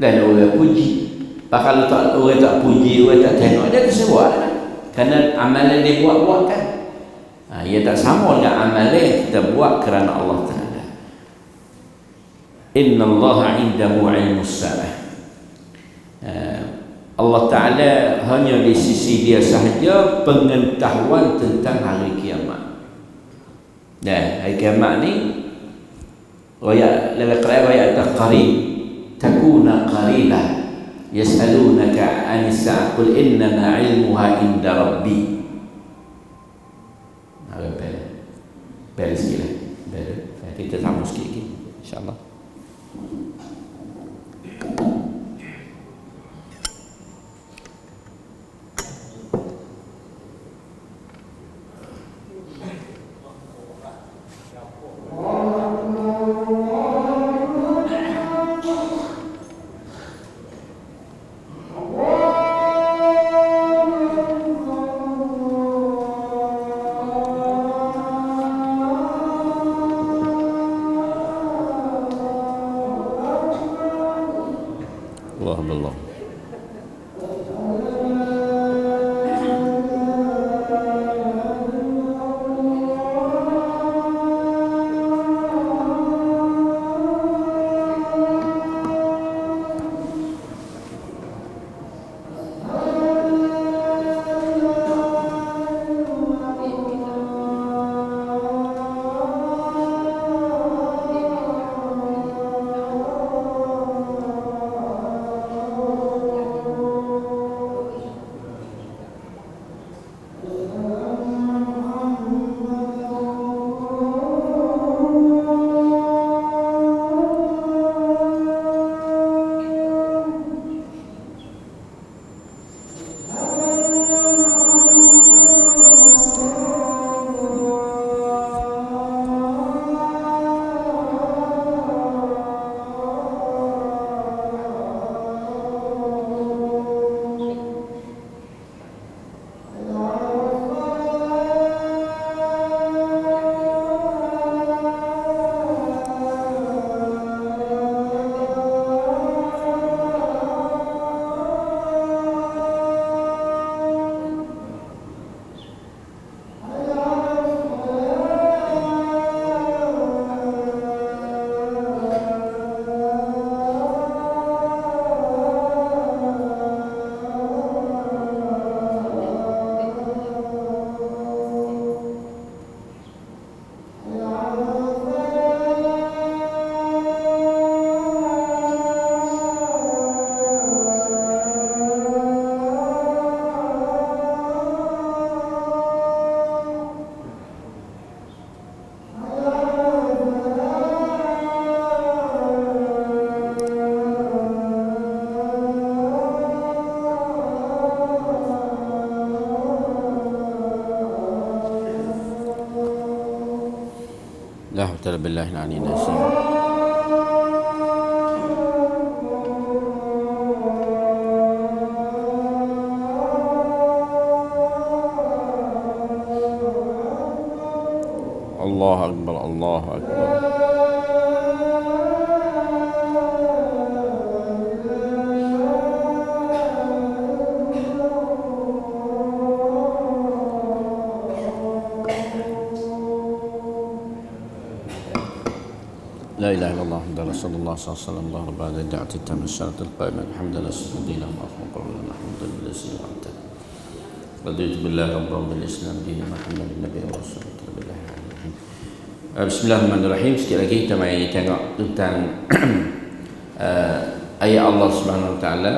dan orang puji. Pak kalau tak orang tak puji, orang tak tengok, dia tersebuat kan? Kerana amalan dia buat-buat kan. Ia tak sama dengan amalan yang kita buat kerana Allah Ta'ala. Inna Allah indahu ilmus sa'ah. Allah Ta'ala hanya di sisi dia sahaja pengetahuan tentang hari kiamat. Dan hari kiamat ni dalam Quran ayat qarib takuna qariba yas'alunaka 'anis sa'ah qul innama 'ilmuha 'inda rabbi. Bel sikit lah. Kita sambung sikit lagi insya-Allah. Allah. لا حول بالله العلي العظيم. الله أكبر الله أكبر. لا إله إلا الله محمد رسول الله صلى الله عليه وسلم. الله بعد دعوة التامة الشرط القائمة الحمد لله سيدنا محمد قولنا الحمد لله سيدنا محمد رضيت بالله ربا وبالإسلام دين محمد النبي ورسوله بالله العالمين. Bismillahirrahmanirrahim. Sikit lagi kita mari tengok tentang ayat Allah Subhanahu Wa Taala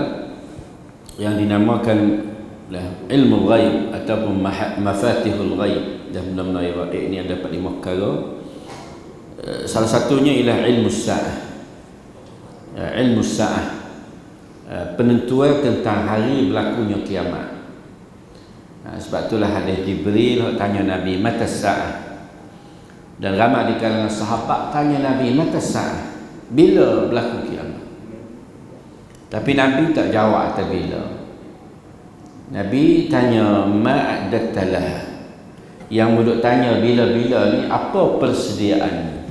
yang dinamakan ilmu ghaib ataupun mafatihul ghaib. Dan benda-benda ini ada 5 perkara. Salah satunya ialah ilmu sa'ah. Ilmu sa'ah, penentuan tentang hari berlakunya kiamat. Sebab itulah hadis Jibril tanya Nabi mata sa'ah. Dan ramai di kalangan sahabat tanya Nabi mata sa'ah, bila berlaku kiamat. Tapi Nabi tak jawab atas bila. Nabi tanya ma'adattalah. Yang muduk tanya bila-bila ni apa persediaan.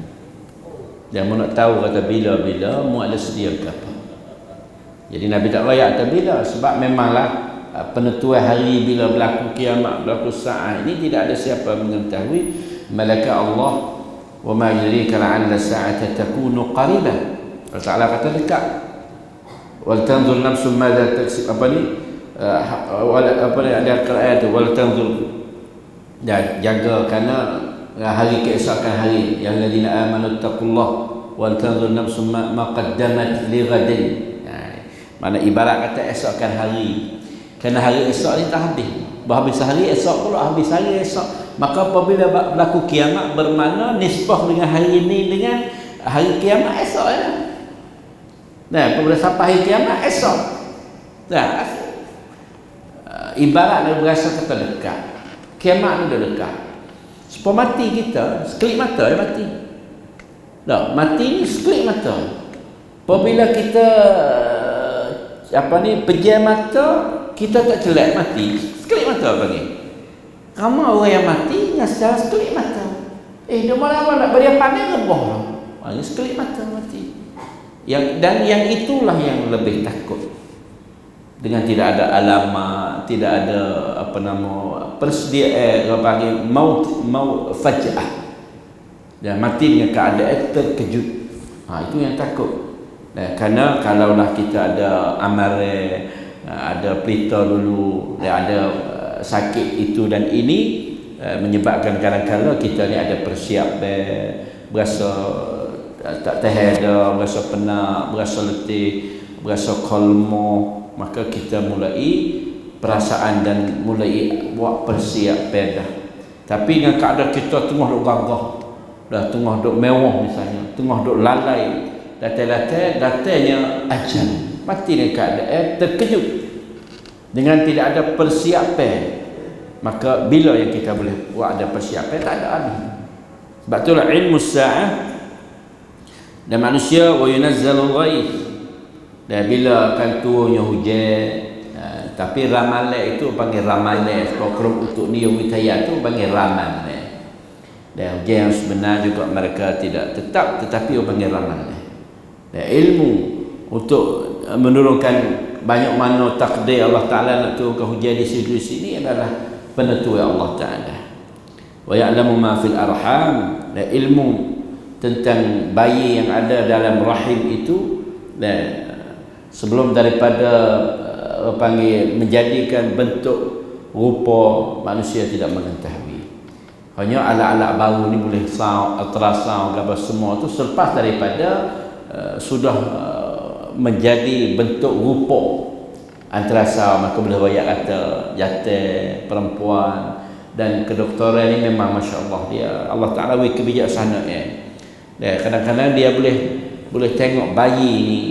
Dan mu nak tahu kata bila-bila mu ada sedia ke apa. Jadi Nabi tak raya atas bila, sebab memanglah penentuan hari bila berlaku kiamat, berlaku sa'ah ini tidak ada siapa mengetahui malaikat Allah. Wa ma yudrika la'alla sa'ata takunu qariban. Allah Ta'ala kata dekat. Wal tanzur nafsum madza taksib, apa ni ada ayat tu, wal tanzur, dan jaga kerana hari keesokan hari, yang ladina amanu taqullah wal tanzur nafsum ma qaddamat li ghadin. Mana ibarat kata esokkan hari, kerana hari esok ni tak habis. Habis hari esok pula, habis hari esok. Maka apabila berlaku kiamat, bermakna nisbah dengan hari ini dengan hari kiamat esok ya. Nah, apabila sampai hari kiamat esok. Nah, ibarat dia berasa kata dekat. Kiamat ni dah dekat. Supaya mati kita, sekelip mata dia mati. Tak, mati ni sekelip mata. Apabila kita pejam mata, kita tak celak mati. Sekelip mata panggil. Ramai orang yang mati dengan secara sekelip mata. Dia malam nak beri pandai rebah. Ini sekelip mata mati. Dan yang itulah yang lebih takut. Dengan tidak ada alamat, tidak ada persediaan, orang panggil maut faj'ah. Dan mati dengan keadaan terkejut. Itu yang takut. Kerana kalaulah kita ada amaran, ada pelita dulu, ada sakit itu dan ini, menyebabkan kadang-kadang kita ni ada persiapan, berasa tak tahan dah, berasa penat, berasa letih, berasa kolmo, maka kita mulai perasaan dan mulai buat persiapan dah. Tapi dengan keadaan kita tengah duk gagah, dah tengah duk mewah misalnya, tengah duk lalai, datang-datangnya ajal, mati dengan keadaan terkejut dengan tidak ada persiapan. Maka bila yang kita boleh buat ada persiapan? Tak ada habis. Sebab itulah ilmu sa'ah. Dan manusia wa yunazzalul ghaith, dan bila akan turunnya hujan. Tapi ramalan itu panggil ramalan. Program untuk dia witayat tu panggil ramalan. Dan hujan yang sebenar juga mereka tidak tetap, tetapi panggil ramalan. Dan ilmu untuk menurunkan banyak mana takdir Allah Ta'ala nak turunkan hujan di sini adalah penentuan Allah Ta'ala. Wa ya'lamu ma fil arham, dan ilmu tentang bayi yang ada dalam rahim itu, dan sebelum daripada panggil menjadikan bentuk rupa, manusia tidak mengetahui. Hanya alat-alat baru ni boleh sound, ultrasound, apa semua tu selepas daripada sudah menjadi bentuk rupa ultrasound, maka boleh royak kata jantan perempuan. Dan kedoktoran ni memang masya-Allah, dia Allah Taala beri kebijaksanaan. Dan kadang-kadang dia boleh tengok bayi ni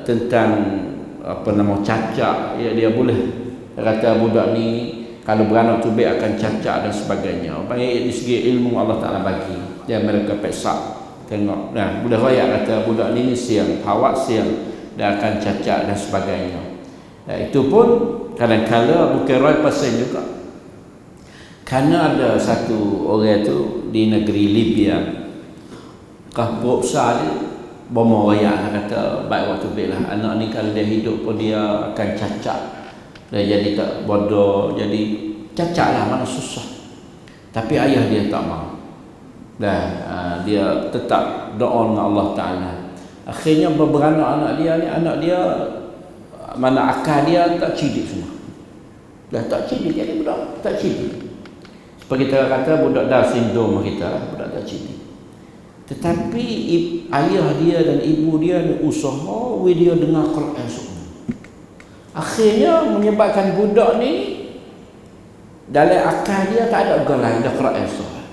tentang cacat, dia boleh kata budak ni kalau beranak tubik akan cacat dan sebagainya. Baik di segi ilmu Allah Taala bagi, dan mereka peksa tengok. Nah, boleh royak kata budak ni siang, awak siang, dia akan cacat dan sebagainya. Itu pun kadang-kadang bukan 100% juga. Kerana ada satu orang tu di negeri Libya, perut besar dia bomo royak, kata baik waktu belah anak ni kalau dia hidup pun dia akan cacat. Dia jadi tak bodoh, jadi cacat lah, mana susah. Tapi ayah dia tak mau. Dan dia tetap doa dengan Allah Ta'ala. Akhirnya berberanak anak dia mana akal dia tak cilik semua. Dah tak cilik, jadi budak tak cilik. kita kata budak Down syndrome kita, budak tak cili. Tetapi ayah dia dan ibu dia usaha dia dengar Quran semua. Akhirnya menyebabkan budak ni dalam akal dia tak ada galai dah Quran semua.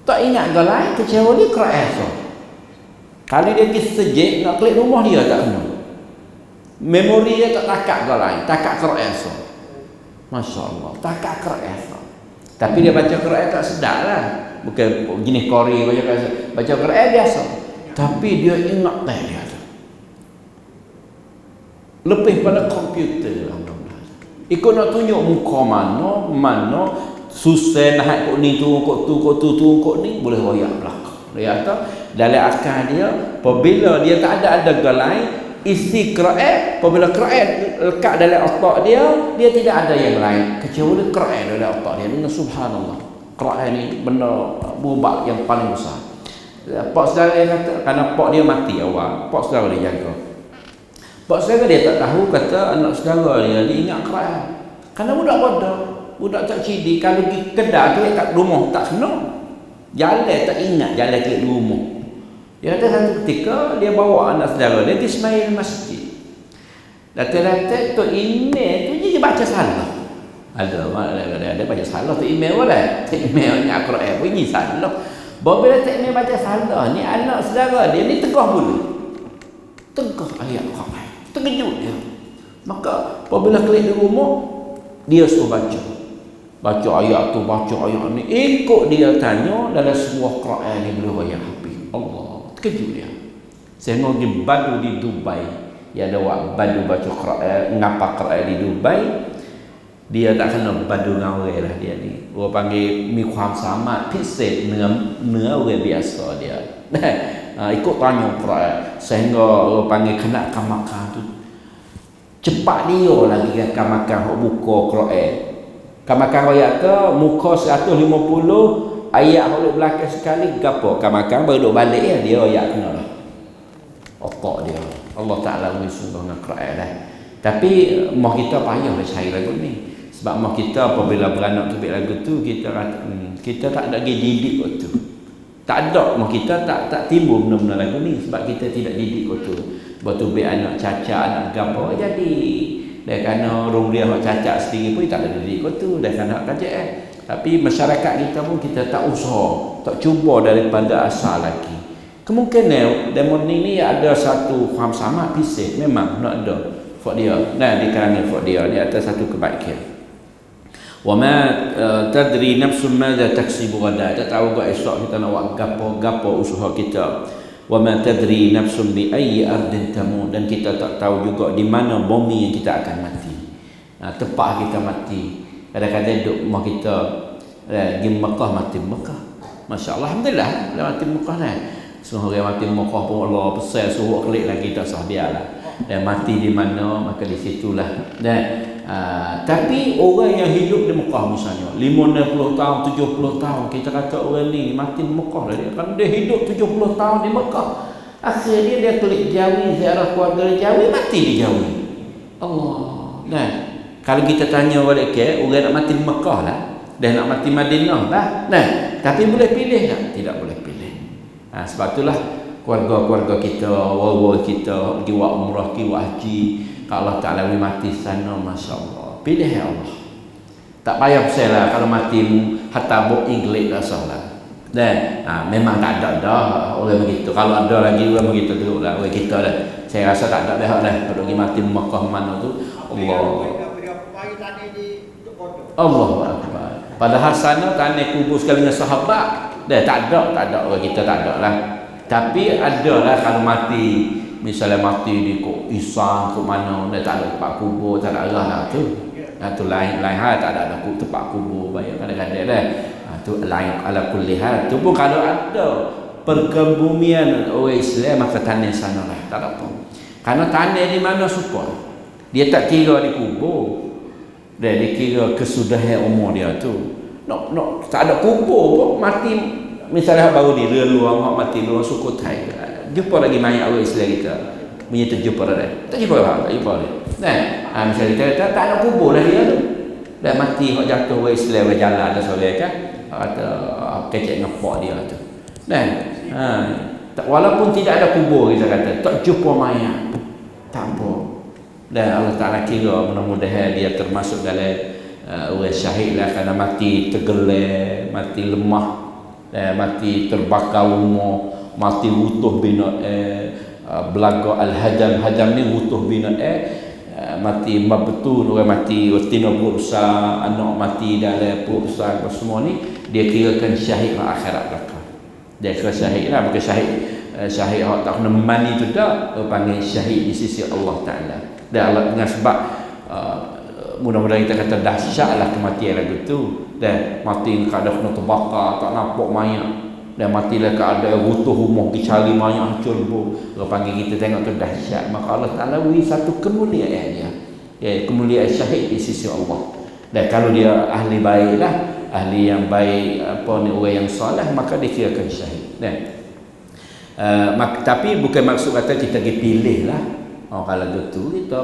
Tak ingat galai kecuali Quran semua. Kalau dia pergi sejid nak klik rumah dia tak kena. Memori dia tak takak galai, takak Quran semua. Masya Allah, takak Quran semua. Tapi dia baca Quran tak sedar lah. Bukan jenis Qori baca Quran biasa. Tapi dia ingat dia tu. Lebih pada komputer. Ikut nak tunjuk muka mana susah nak kok ni tu, kok ni boleh royak belakang. Dia kata dalam akal dia apabila dia tak ada galai isi Quran, apabila Quran lekat dalam otak dia tidak ada yang lain kecuali Quran dalam otak dia. Dengan subhanallah. Quran ni benda berubat yang paling besar. Pak saudara dia kata, kerana pak dia mati awal, pak saudara dia jaga. Pak saudara dia tak tahu, kata anak saudara dia ingat Quran. Kerana budak bodoh, budak tak cidi, kalau pergi kedai tu kat rumah tak kena. Jalan tak ingat jalan ke rumah. Dia kata satu ketika dia bawa anak saudara dia pergi sembahyang masjid. Datang-datang tu email tu dia baca salah. Ada baca salah tu email boleh. Email ni Al-Quran bunyi salah. Bila tak email baca salah ni anak saudara dia ni tegah pula. Tegah ayat Quran. Terkejut dia. Maka apabila klik di rumah dia suruh baca. Baca ayat tu, baca ayat ni. Ikut dia tanya dalam sebuah Quran ni boleh ayat habis. Allah, terkejut dia. Saya pergi badu di Dubai. Dia ada wak badu baca Quran, ngapa Quran di Dubai. Dia tak kena badu dengan orang lah dia ni. Orang panggil miความสามารถพิเศษเหนือorang biasa dia. Ikut tanya Quran sehingga orang panggil kena kamakan tu cepat dia lagi kan kamakan hok buka Quran. Kamakan ayat tu muka 150 ayat hok belakang sekali gapo kamakan baru duk balik ya dia ayat kena lah. Otak dia. Allah Taala sungguh dengan Quran dah. Tapi mau kita payah dah cari lagu ni. Sebab mau kita apabila beranak tubik lagu tu kita kata kita tak ada lagi didik waktu. Tak ada mau kita tak timbul benda-benda lagu ni sebab kita tidak didik waktu. Bertubik anak cacat, anak gapo jadi. Dan kerana orang dia hak cacat sendiri pun tak ada didik waktu dan kerana hak kajian. Tapi masyarakat kita pun kita tak usaha, tak cuba daripada asal lagi. Kemungkinan demo ni ada satu faham sama pisik memang nak ada for dia. Nah di kalangan for dia atas satu kebaikan. Wa ma tadri nafsun madza taksibu ghadan. Tak tahu gak esok kita nak buat gapo usaha kita. Wa ma tadri nafsun bi ayyi ardin tamut, dan kita tak tahu juga di mana bumi yang kita akan mati. Tempat kita mati. Kadang-kadang duk rumah kita pergi Mekah mati Mekah. Masya-Allah alhamdulillah mati Mekah ni. Semua orang mati Mekah pun Allah pesan suruh klik lagi tak sah biarlah. Dan mati di mana maka di situlah. Dan tapi orang yang hidup di Mekah misalnya 50 tahun, 70 tahun kita kata orang ni mati di Mekah lah dia. Kan dia hidup 70 tahun di Mekah. Akhirnya dia klik Jawi, ziarah keluarga Jawi, mati di Jawi. Allah. Nah, kalau kita tanya balik ke orang nak mati di Mekah lah dan nak mati Madinah lah. Nah, tapi boleh pilih tak? Tidak boleh pilih. Sebab itulah keluarga-keluarga kita, wawah kita pergi buat umrah, pergi buat haji, kalau Allah Ta'ala mati sana, Masya Allah, pilih ya Allah. Tak payah pasal lah kalau mati hatta buk Inggeris dah salah. Dan memang tak ada dah orang begitu. Kalau ada lagi orang begitu dulu lah orang kita dah. Saya rasa tak ada dah dah. Kalau pergi mati Mekah mana tu Allah. Allah Akbar. Padahal sana tanah kubur sekali dengan sahabat. Dah tak ada orang kita tak ada lah. Tapi ada lah kalau mati, misalnya mati di kok Isang ke mana, dah tak ada tempat kubur, tak ada arah lah tu. Tu lain hal, tak ada tempat kubur banyak kadang-kadang dah. Tu lain ala kulli hal. Tu pun kalau ada perkebumian orang Islam maka tanah sana lah, tak ada apa. Karena tanah di mana support. Dia tak kira di kubur. Dia kira kesudahan umur dia tu. Tak ada kubur pun mati. Misalnya baru ni luang mati luang suku Thai. Jumpa lagi banyak orang Islam kita. Punya terjumpa dah. Tak jumpa lah, tak jumpa dia. Nah, misalnya kita tak ada kubur lah dia tu. Dan mati hok jatuh orang Islam orang jalan ada soleh kan. Kata kecek ngepok dia tu. Dan walaupun tidak ada kubur kita kata, tak jumpa mayat. Tak apa. Dan Allah Ta'ala kira mudah-mudahan dia termasuk dalam orang syahid lah, kerana mati tergelar, mati lemah, mati terbakar rumah, mati rutuh bina belaga al-hadam. Hadam ni rutuh bina mati mabtun, orang mati watina bursa, anak mati dalam bursa, apa semua ni dia kirakan syahid akhirat belaka. Dia kira syahid lah, bukan syahid awak tak kena mani tu tak, panggil syahid di sisi Allah Ta'ala. Dan Allah dengan sebab mudah-mudahan kita kata dahsyatlah kematian lagu tu. Dan mati keadaan kena terbakar, tak nampak mayat. Dan matilah keadaan rutuh rumah, dicari mayat hancur bu. Orang panggil kita tengok tu dahsyat. Maka Allah Ta'ala beri satu kemuliaan dia. Kemuliaan syahid di sisi Allah. Dan kalau dia ahli baik lah, ahli yang baik, apa ni, orang yang soleh, maka dikirakan syahid. Tapi bukan maksud kata kita pergi pilih lah. Kalau gitu kita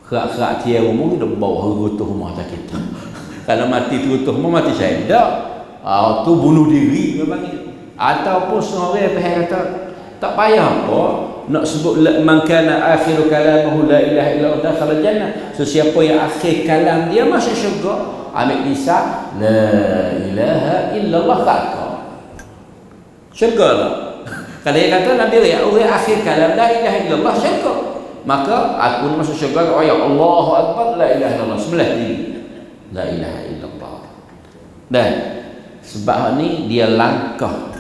kerak-kerak tiap rumah kita bawa rutuh rumah tak kita. Kalau mati rutuh rumah mati syahid tak. Tu bunuh diri dia panggil. Ataupun seorang pihak kata tak payah apa nak sebut man kana akhiru kalamahu la ilaha illallah dakhala jannah. So siapa yang akhir kalam dia masuk syurga, ambil lisan la ilaha illallah kata syurga lah. Kalau dia kata Nabi ya orang akhir kalam la ilaha illallah syurga, maka aku masuk syurga. Oh ya Allahu akbar la ilaha illallah, sebelah diri la ilaha illallah. Dan sebab ni dia langkah,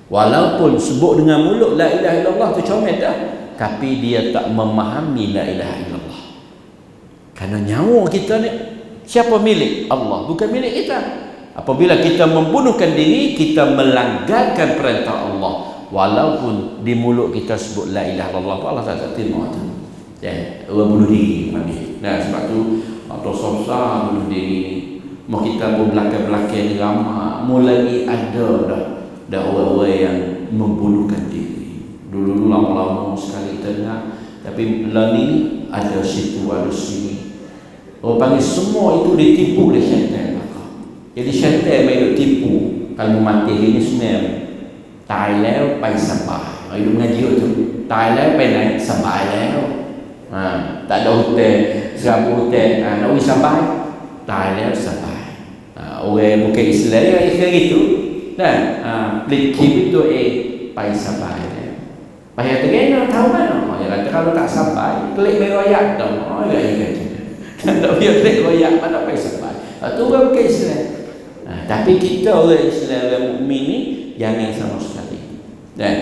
walaupun sebut dengan mulut la ilaha illallah tu comel dah, tapi dia tak memahami la ilaha illallah. Kerana nyawa kita ni siapa milik? Allah, bukan milik kita. Apabila kita membunuhkan diri, kita melanggarkan perintah Allah, walaupun di mulut kita sebut la ilaha illallah, Allah tak terima tu. Orang bunuh diri mandi. Nah, sebab tu dosa besar bunuh diri. Mau kita berbelakang-belakang ramai, mulai ada dah orang-orang yang membunuhkan diri. Dulu lama-lama sekali kita dengar, tapi lah ni ada situ, ada sini. Orang panggil semua itu ditipu oleh syaitan. Jadi syaitan main tipu. Kalau mati ini sebenarnya Thailand pai sabar. Itu mengaji tu. Thailand pai naik sabarแล้ว. Tak ada hotel, serabut hotel. Nak pergi sabar, Thailand sabar. Orang bukan Islam dia ikhlas gitu. Dan pelik itu pai sabar. Payah terkena tahu mana. Dia kata kalau tak sabar, klik beroyak dah. Ya ikhlas. Tak biar klik beroyak mana pai sabar. Tu orang bukan Islam. Tapi kita orang Islam, orang mukmin ni jangan sama sekali. Dan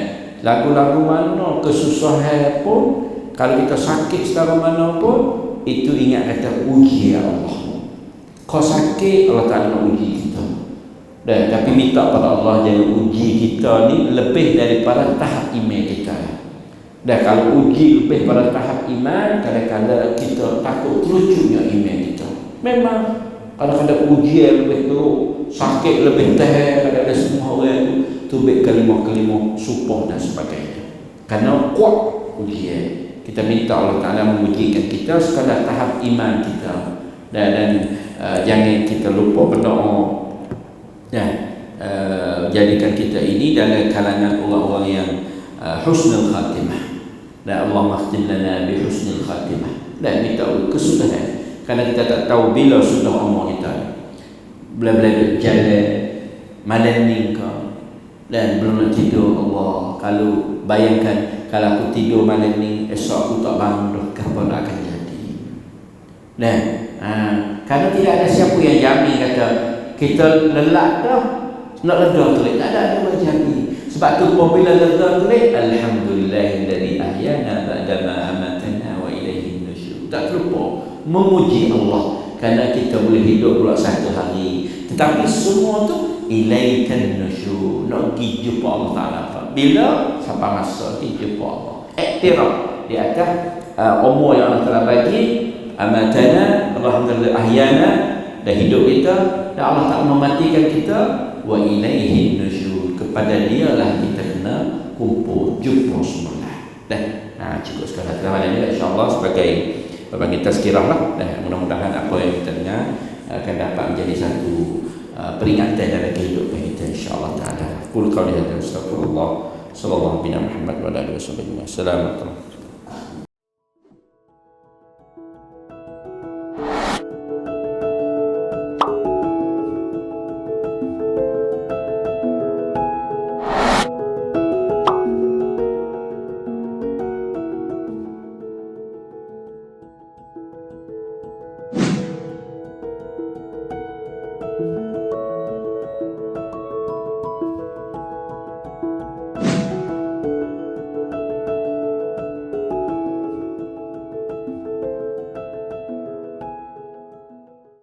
lagu-lagu mana kesusahan pun, kalau kita sakit secara mana pun, itu ingat kata uji Allah. Kau sakit, Allah Ta'ala nak uji kita. Dan tapi minta pada Allah jangan uji kita ni lebih daripada tahap iman kita. Dan kalau uji lebih pada tahap iman, kadang-kadang kita takut terucuknya iman kita. Memang kadang-kadang ujian lebih teruk, sakit lebih tahan, kadang-kadang semua orang tu tubik kelimah-kelimah supah dan sebagainya. Kerana kuat ujian. Kita minta Allah Ta'ala mengujikan kita sekadar tahap iman kita. Dan jangan kita lupa berdoa. Jadikan kita ini dalam kalangan orang-orang yang husnul khatimah. Dan Allah makhtim lana bi husnul khatimah. Dan minta kesudahan. Kerana kita tak tahu bila sudah umur kita. Bila-bila jalan malam ni kau dan belum nak tidur. Allah, kalau bayangkan kalau aku tidur malam ni, esok aku tak bangun dah, apa nak akan jadi. Dan kerana tidak ada siapa yang jamin kata kita lelak dah nak lega telik, tak ada yang jamin. Sebab tu apabila lega telik, alhamdulillahilladzi ahyana ba'dama amatana wa ilaihin nusyur. Tak terlupa memuji Allah kerana kita boleh hidup pula satu hari. Tetapi semua tu ilaikan nusyur, nak pergi jumpa Allah Ta'ala. Bila sampai masa pergi jumpa Allah, iktiraf di atas umur yang Allah Ta'ala bagi, amatana, alhamdulillah ahyana, dan hidup kita, dan Allah Ta'ala mematikan kita, wa ilaihin nusyur, kepada dialah kita kena kumpul jumpa semula. Dan cukup sekadar terima kasih insya-Allah sebagai berbagi tazkirah lah, dan mudah-mudahan apa yang kita dengar akan dapat menjadi satu peringatan dalam kehidupan kita insya-Allah taala. Qul qawli hadza astaghfirullah sallallahu alaihi Muhammad wa alihi wasallam. Assalamualaikum.